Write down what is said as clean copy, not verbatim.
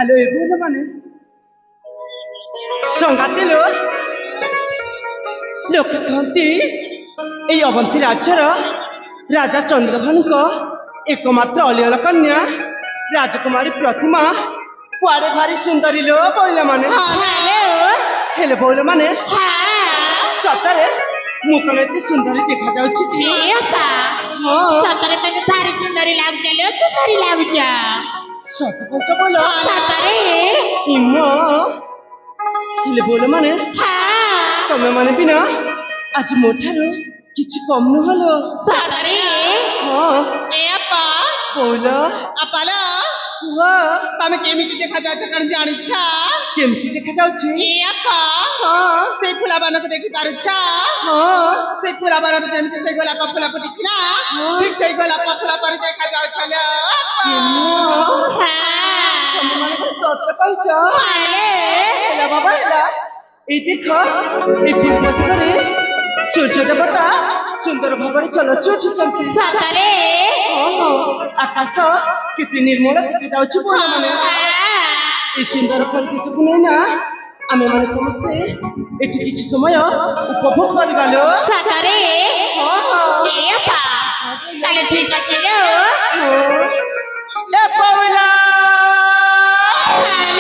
আলো এ বলে মানে সংঘাতে লোকে কহନ୍ତି এই অবন্তী রাজ্যর রাজা চন্দ্রভানুଙ୍କ একমাত্র অলিଅଳ কন্যা রাজকুমারী প্রতিমা কুଆଡେ ভারি ସୁନ୍ଦରୀ लो ବୋଇଲା ମାନେ ହେଲେ ବୋଇଲା ମାନେ ସତରେ ମୁଁ କଣ ଏତେ ସୁନ୍ଦରୀ ଦେଖାଯାଉଛି କି ସତରେ ତମେ ଭାରି ସୁନ୍ଦରୀ ଲାଗୁଛ ଲୋ ସୁନ୍ଦରୀ ଲାଗୁଛ ସତ କହୁଛ ବୋଇଲ ସତରେ ଇମୋ ହେଲେ ବୋଇଲା ମାନେ ତମେ ମାନେ ବି ନା ଆଜି ମୋ ଠାରୁ କିଛି କମ ନୁହଲୋ ସତରେ ଏ ଆପା ବୋଇଲ ଆପାଲ ତମେ କେମିତି ଦେଖାଯାଉଛ କଣ ଜାଣିଛ କେମିତି ଦେଖାଯାଉଛି ଏ ଆପା ସେଇ ଫୁଲମାନଙ୍କୁ ଦେଖିପାରୁଛ ସେଇ ଫୁଲମାନଙ୍କୁ ଯେମିତି ସେଇ ଗୋଲାପ ଫୁଲ ଫୁଟିଛି ନା ଠିକ ସେଇ ଗୋଲାପ ଫୁଲ ପରି ଦେଖାଯାଉଛ ଲୋ ସତ କହୁଛ ହେଲା ବାବା ହେଲା এই দেখো এই বিপদରେ সূর্য দেবতা সুন্দর ভাବରେ চলছি উঠিଛନ୍ତି ସତରେ আকাশ কেতে ନିର୍ମଳ ଦେଖାଯାଉଛି ବୋଇଲା ମାନେ এই ସୁନ୍ଦର ପରିବେଶକୁ ନେଇ ନା ଆମେ ମାନେ ସମସ୍ତେ ଏଠି କିଛି ସମୟ ଉପଭୋଗ କରିବା ଲୋ ସତରେ ଏ ଆପା ତାହେଲେ ଠିକ ଅଛି ଲୋ ଏ ବୋଇଲା